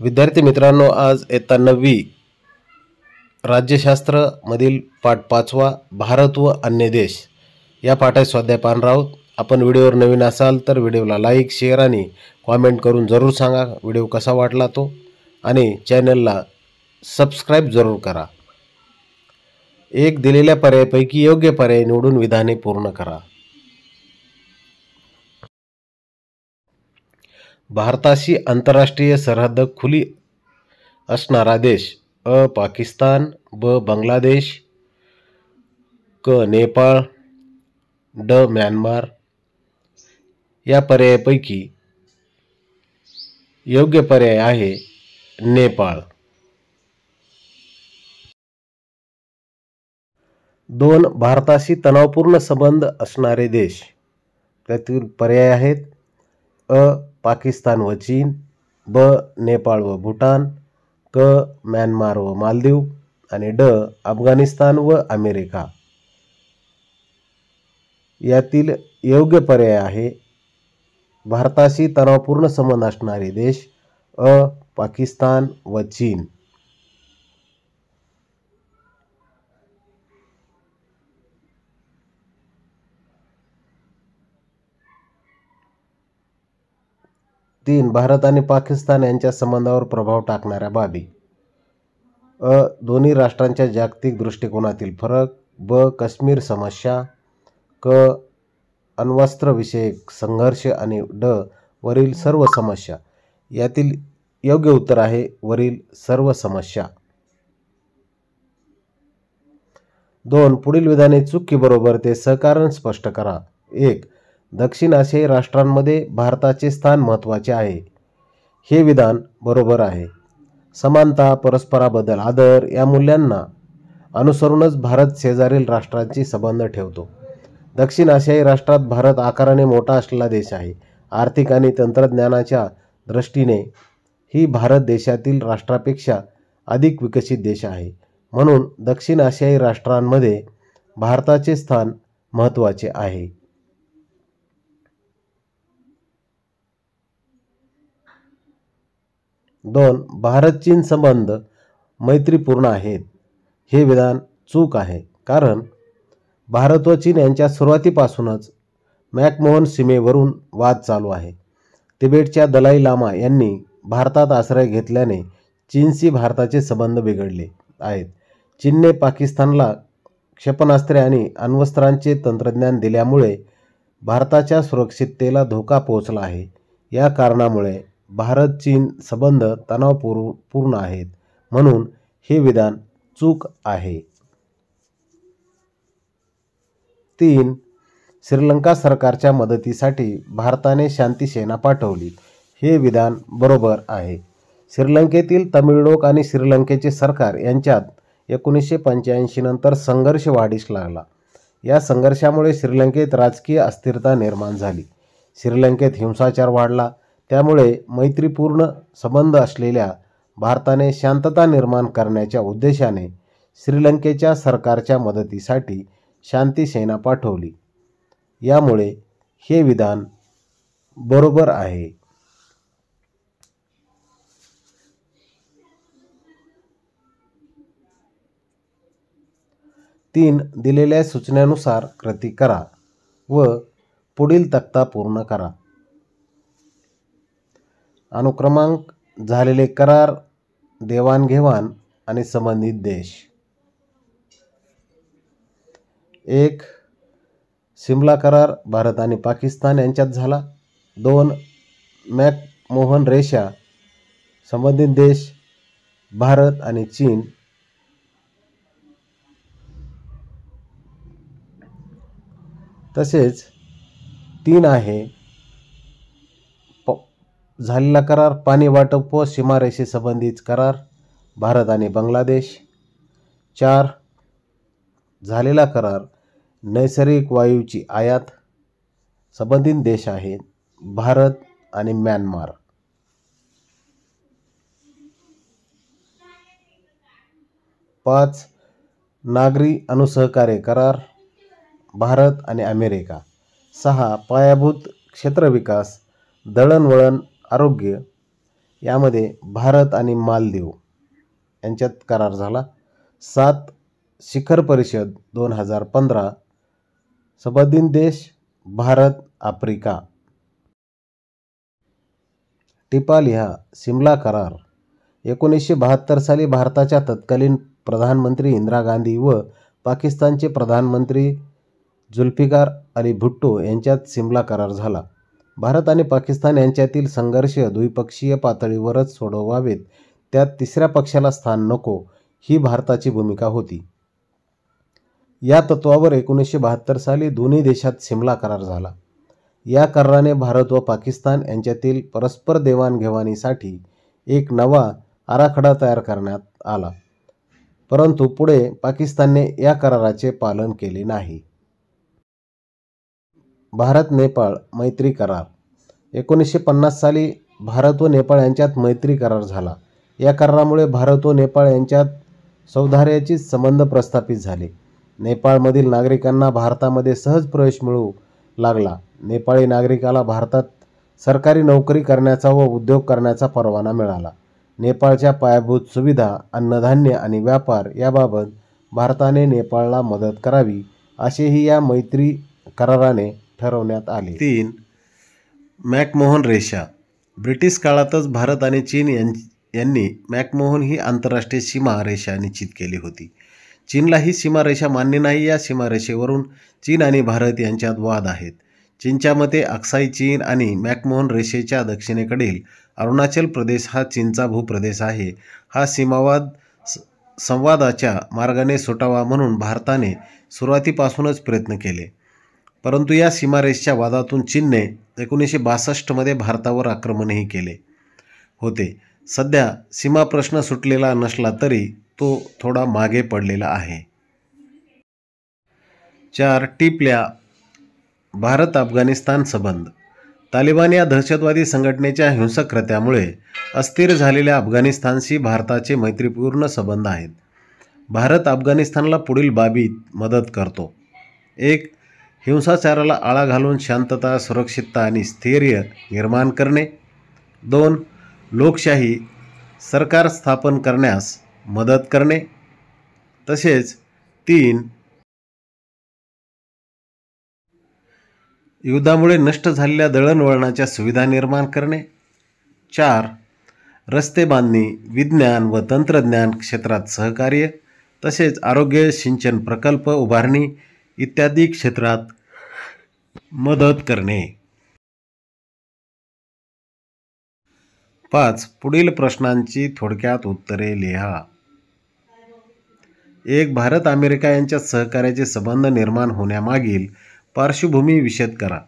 विद्यार्थी मित्रांनो, आज इयत्ता 9वी राज्यशास्त्र मधील पाठ 5वा भारत व अन्य देश या पाठात स्वाध्याय पाहणार आहोत. आपण व्हिडिओवर नवीन असाल तर व्हिडिओला लाईक, शेअर आणि कॉमेंट करून जरूर सांगा व्हिडिओ कसा वाटला तो, आणि चॅनलला सबस्क्राईब जरूर करा. एक दिलेल्या पर्यायापैकी योग्य पर्याय निवडून विधाने पूर्ण करा. भारताशी आंतरराष्ट्रीय सरहद्द खुली असणारा देश: अ. पाकिस्तान, ब. बांगलादेश, क. नेपाळ, ड. म्यानमार. या पर्यायापैकी योग्य पर्याय आहे नेपाळ. 2. भारताशी तणावपूर्ण संबंध असणारे देश. त्यातील पर्याय आहेत: अ. पाकिस्तान व चीन, ब. नेपाळ व भूटान, क. म्यानमार व मालदीव आणि ड. अफगाणिस्तान व अमेरिका. यातील योग्य पर्याय आहे भारताशी तणावपूर्ण संबंध असणारे देश: अ. पाकिस्तान व चीन. तीन. भारत आणि पाकिस्तान यांच्या संबंधावर प्रभाव टाकणाऱ्या बाबी: अ. दोन्ही राष्ट्रांच्या जागतिक दृष्टिकोनातील फरक, ब. काश्मीर समस्या, क. अण्वस्त्रविषयक संघर्ष आणि ड. वरील सर्व समस्या. यातील योग्य उत्तर आहे वरील सर्व समस्या. 2. पुढील विधाने चूक की बरोबर ते सहकारण स्पष्ट करा. 1. दक्षिण आशियाई राष्ट्रांमध्ये भारताचे स्थान महत्त्वाचे आहे. हे विधान बरोबर आहे. समानता, परस्पराबद्दल आदर या मूल्यांना अनुसरूनच भारत शेजारील राष्ट्रांशी संबंध ठेवतो. दक्षिण आशियाई राष्ट्रात भारत आकाराने मोठा असलेला देश आहे. आर्थिक आणि तंत्रज्ञानाच्या दृष्टीने ही भारत देशातील राष्ट्रापेक्षा अधिक विकसित देश आहे. म्हणून दक्षिण आशियाई राष्ट्रांमध्ये भारताचे स्थान महत्त्वाचे आहे. 2. भारत-चीन संबंध मैत्रीपूर्ण आहेत. हे विधान चूक आहे, कारण भारत व चीन यांच्या सुरुवातीपासूनच मॅकमोहन सीमेवरून वाद चालू आहे. तिबेटच्या दलाई लामा यांनी भारतात आश्रय घेतल्याने चीनशी भारताचे संबंध बिघडले आहेत. चीनने पाकिस्तानला क्षेपणास्त्रे आणि अण्वस्त्रांचे तंत्रज्ञान दिल्यामुळे भारताच्या सुरक्षिततेला धोका पोहोचला आहे. या कारणामुळे भारत-चीन संबंध तणावपूर्ण आहेत, म्हणून हे विधान चूक आहे. 3. श्रीलंका सरकारच्या मदतीसाठी भारताने शांती सेना पाठवली. हे विधान बरोबर आहे. श्रीलंकेतील तमिळ लोक आणि श्रीलंकेचे सरकार यांच्यात 1985 नंतर संघर्ष वाढीस लागला. या संघर्षामुळे श्रीलंकेत राजकीय अस्थिरता निर्माण झाली. श्रीलंकेत हिंसाचार वाढला. त्यामुळे मैत्रीपूर्ण संबंध असलेल्या भारताने शांतता निर्माण करण्याच्या उद्देशाने श्रीलंकेच्या सरकारच्या मदतीसाठी शांती सेना पाठवली. यामुळे हे विधान बरोबर आहे. 3. दिलेल्या सूचनेनुसार कृती करा व पुढील तक्ता पूर्ण करा. अनुक्रमांक, झालेले करार, देवाणघेवाण आणि संबंधित देश. 1. सिमला करार भारत आणि पाकिस्तान यांच्यात झाला. 2. मॅकमोहन रेषा, संबंधित देश भारत आणि चीन. तसेच 3 आहे झालेला करार पाणी वाटप व सीमारेषे संबंधित करार भारत आणि बांगलादेश. 4. झालेला करार नैसर्गिक वायूची आयात, संबंधित देश आहेत भारत आणि म्यानमार. 5. नागरी अणुसहकार्य करार भारत आणि अमेरिका. 6. पायाभूत क्षेत्र विकास, दळणवळण, आरोग्य यामध्ये भारत आणि मालदीव यांच्यात करार झाला. 7 शिखर परिषद 2015. संबंधित देश भारत, आफ्रिका. टिपा लिहा. सिमला करार. 1972 साली भारताच्या तत्कालीन प्रधानमंत्री इंदिरा गांधी व पाकिस्तानचे प्रधानमंत्री जुल्फिकार अली भुट्टो यांच्यात सिमला करार झाला. भारत आणि पाकिस्तान यांच्यातील संघर्ष द्विपक्षीय पातळीवरच सोडवावेत, त्यात तिसऱ्या पक्षाला स्थान नको, ही भारताची भूमिका होती. या तत्वावर 1972 साली दोन्ही देशात सिमला करार झाला. या कराराने भारत व पाकिस्तान यांच्यातील परस्पर देवाणघेवाणीसाठी एक नवा आराखडा तयार करण्यात आला. परंतु पुढे पाकिस्तानने या कराराचे पालन केले नाही. भारत नेपाळ मैत्री करार. 1950 साली भारत व नेपाळ यांच्यात मैत्री करार झाला. या करारामुळे भारत व नेपाळ यांच्यात सौहार्दाचे संबंध प्रस्थापित झाले. नेपाळमधील नागरिकांना भारतामध्ये सहज प्रवेश मिळू लागला. नेपाळी नागरिकाला भारतात सरकारी नोकरी करण्याचा व उद्योग करण्याचा परवाना मिळाला. नेपाळच्या पायाभूत सुविधा, अन्नधान्य आणि व्यापार याबाबत भारताने नेपाळला मदत करावी, असेही या मैत्री कराराने ठरवण्यात आले. 3. मॅकमोहन रेषा. ब्रिटिश काळातच भारत आणि चीन यांनी मॅकमोहन ही आंतरराष्ट्रीय सीमा रेषा निश्चित केली होती. चीनला ही सीमारेषा मान्य नाही. या सीमारेषेवरून चीन आणि भारत यांच्यात वाद आहेत. चीनच्या मते अक्साई चीन आणि मॅकमोहन रेषेच्या दक्षिणेकडील अरुणाचल प्रदेश हा चीनचा भूप्रदेश आहे. हा सीमावाद संवादाच्या मार्गाने सुटावा म्हणून भारताने सुरुवातीपासूनच प्रयत्न केले. परंतु या सीमारेषेच्या वादातून चीनने 1962 मध्ये भारतावर आक्रमणही केले होते. सध्या सीमाप्रश्न सुटलेला नसला तरी तो थोडा मागे पडलेला आहे. 4. टिपल्या. भारत अफगाणिस्तान संबंध. तालिबान या दहशतवादी संघटनेच्या हिंसक कृत्यामुळे अस्थिर झालेल्या अफगाणिस्तानशी भारताचे मैत्रीपूर्ण संबंध आहेत. भारत अफगाणिस्तानला पुढील बाबीत मदत करतो. 1. हिंसाचाराला आळा घालून शांतता, सुरक्षितता आणि स्थैर्य निर्माण करणे. 2. लोकशाही सरकार स्थापन करण्यास मदत करणे. तसेच 3. युद्धामुळे नष्ट झालेल्या दळणवळणाच्या सुविधा निर्माण करणे. 4. रस्ते बांधणी, विज्ञान व तंत्रज्ञान क्षेत्रात सहकार्य, तसेच आरोग्य, सिंचन प्रकल्प उभारणी इत्यादी क्षेत्रात मदत करणे. 5. पुढील प्रश्नांची थोडक्यात उत्तरे लिहा. 1. भारत अमेरिका यांच्यात सहकार्याचे संबंध निर्माण होण्यामागील पार्श्वभूमी विशद करा.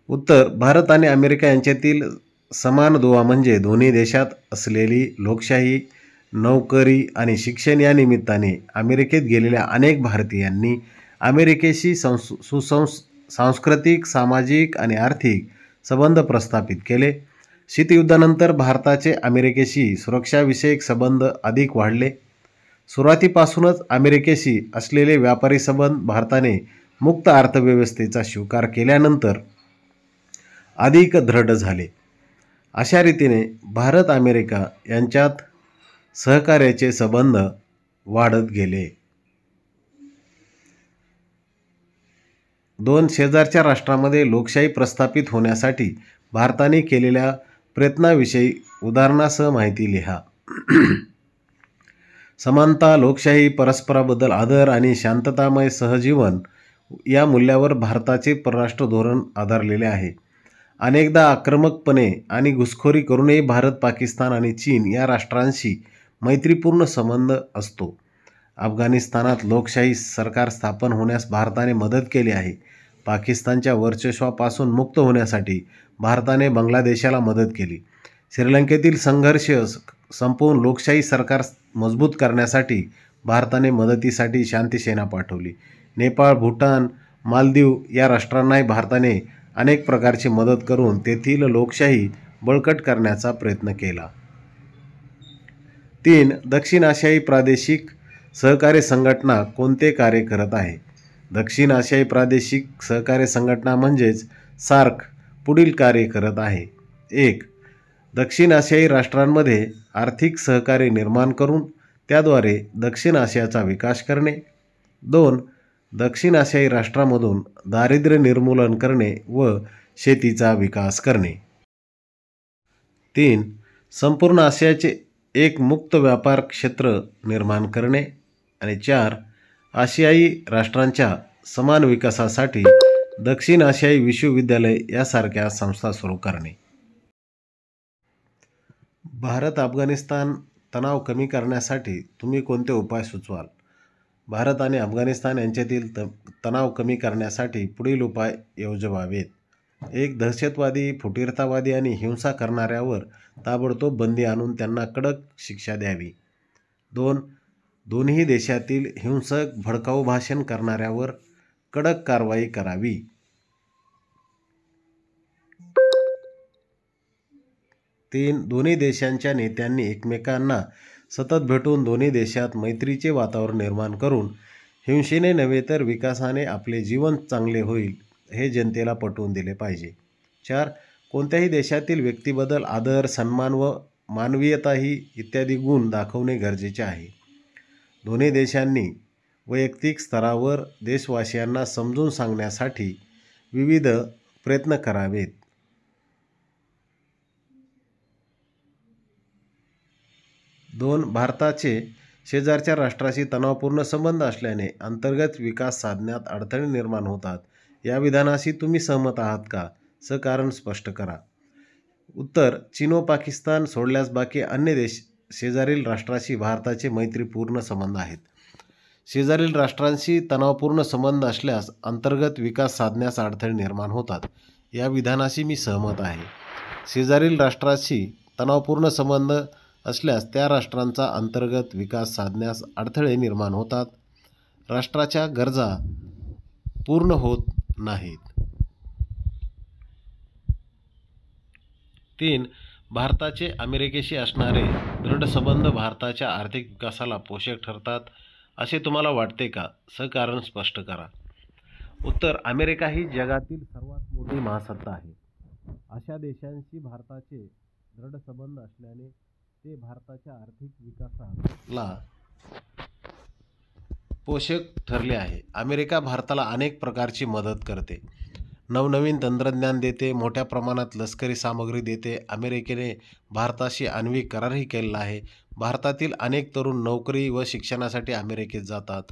उत्तर. भारत आणि अमेरिका यांच्यातील समान दुवा म्हणजे दोन्ही देशात असलेली लोकशाही, नोकरी आणि शिक्षण या निमित्ताने अमेरिकेत गेलेल्या अनेक भारतीयांनी अमेरिकेशी सांस्कृतिक, सामाजिक आणि आर्थिक संबंध प्रस्थापित केले. शीतयुद्धानंतर भारताचे अमेरिकेशी सुरक्षाविषयक संबंध अधिक वाढले. सुरुवातीपासूनच अमेरिकेशी असलेले व्यापारी संबंध भारताने मुक्त अर्थव्यवस्थेचा स्वीकार केल्यानंतर अधिक दृढ झाले. अशा रीतीने भारत अमेरिका यांच्यात सहकार्याचे संबंध वाढत गेले. 2. शेजारच्या राष्ट्रांमध्ये लोकशाही प्रस्थापित होण्यासाठी भारताने केलेल्या प्रयत्नाविषयी उदाहरणासह माहिती लिहा. समानता, लोकशाही, परस्पराबद्दल आदर आणि शांततामय सहजीवन या मूल्यावर भारताचे परराष्ट्र धोरण आधारलेले आहे. अनेकदा आक्रमकपणे आणि घुसखोरी करूनही भारत, पाकिस्तान आणि चीन या राष्ट्रांशी मैत्रीपूर्ण संबंध असतो. अफगाणिस्तानात लोकशाही सरकार स्थापन होण्यास भारताने मदत केली आहे. पाकिस्तानच्या वर्चस्वापासून मुक्त होण्यासाठी भारताने बांगलादेशाला मदत केली. श्रीलंकेतील संघर्ष संपवून लोकशाही सरकार मजबूत करण्यासाठी भारताने मदतीसाठी शांतीसेना पाठवली. नेपाळ, भूटान, मालदीव या राष्ट्रांनाही भारताने अनेक प्रकारची मदत करून तेथील लोकशाही बळकट करण्याचा प्रयत्न केला. 3. दक्षिण आशियाई प्रादेशिक सहकार्य संघटना कोणते कार्य करत आहे? दक्षिण आशियाई प्रादेशिक सहकार्य संघटना म्हणजेच सार्क पुढील कार्य करत आहे. 1. दक्षिण आशियाई राष्ट्रांमध्ये आर्थिक सहकार्य निर्माण करून त्याद्वारे दक्षिण आशियाचा विकास करणे. 2. दक्षिण आशियाई राष्ट्रांमधून दारिद्र्य निर्मूलन करणे व शेतीचा विकास करणे. 3. संपूर्ण आशियाचे एक मुक्त व्यापार क्षेत्र निर्माण करणे. आणि 4. आशियाई राष्ट्रांच्या समान विकासासाठी दक्षिण आशियाई विश्वविद्यालय यासारख्या संस्था सुरू करणे. भारत अफगाणिस्तान तणाव कमी करण्यासाठी तुम्ही कोणते उपाय सुचवाल? भारत आणि अफगाणिस्तान यांच्यातील तणाव कमी करण्यासाठी पुढील उपाय योजवावेत. 1. दहशतवादी, फुटीरतावादी आणि हिंसा करणाऱ्यावर ताबडतोब बंदी आणून त्यांना कडक शिक्षा द्यावी. 2. दोन्ही देशातील हिंसक, भडकाऊ भाषण करणाऱ्यावर कडक कारवाई करावी. 3. दोन्ही देशांच्या नेत्यांनी एकमेकांना सतत भेटून दोन्ही देशात मैत्रीचे वातावरण निर्माण करून हिंसेने नव्हे तर विकासाने आपले जीवन चांगले होईल हे जनतेला पटवून दिले पाहिजे. 4. कोणत्याही देशातील व्यक्तीबद्दल आदर, सन्मान व मानवीयताही इत्यादी गुण दाखवणे गरजेचे आहे. दोन्ही देशांनी वैयक्तिक स्तरावर देशवासियांना समजून सांगण्यासाठी विविध प्रयत्न करावेत. 2. भारताचे शेजारच्या राष्ट्राशी तणावपूर्ण संबंध असल्याने अंतर्गत विकास साधण्यात अडथळे निर्माण होतात. या विधानाशी तुम्ही सहमत आहात का? कारण स्पष्ट करा. उत्तर: चीन व पाकिस्तान सोडल्यास बाकी अन्य देश शेजारील राष्ट्राशी भारताचे मैत्रीपूर्ण संबंध आहेत. शेजारील राष्ट्रांशी तणावपूर्ण संबंध असल्यास अंतर्गत विकास साधण्यास अडथळे निर्माण होतात. या विधानाशी मी सहमत आहे. शेजारील राष्ट्राशी तणावपूर्ण संबंध असल्यास त्या राष्ट्रांचा अंतर्गत विकास साधण्यास अडथळे निर्माण होतात. राष्ट्राच्या गरजा पूर्ण होत नाहीत. 3. भारताचे अमेरिकेशी असणारे दृढ संबंध भारताच्या आर्थिक विकासाला पोषक ठरतात असे तुम्हाला वाटते का? कारण स्पष्ट करा. उत्तर: अमेरिका ही जगातील सर्वात मोठी महासत्ता आहे. अशा देशांशी भारताचे दृढ संबंध असल्याने ते भारताच्या आर्थिक विकासाला पोषक ठरले आहे. अमेरिका भारताला अनेक प्रकारची मदत करते, नवनवीन तंत्रज्ञान देते, मोठ्या प्रमाणात लष्करी सामग्री देते. अमेरिकेने भारताशी आण्विक करारही केलेला आहे. भारतातील अनेक तरुण नोकरी व शिक्षणासाठी अमेरिकेत जातात.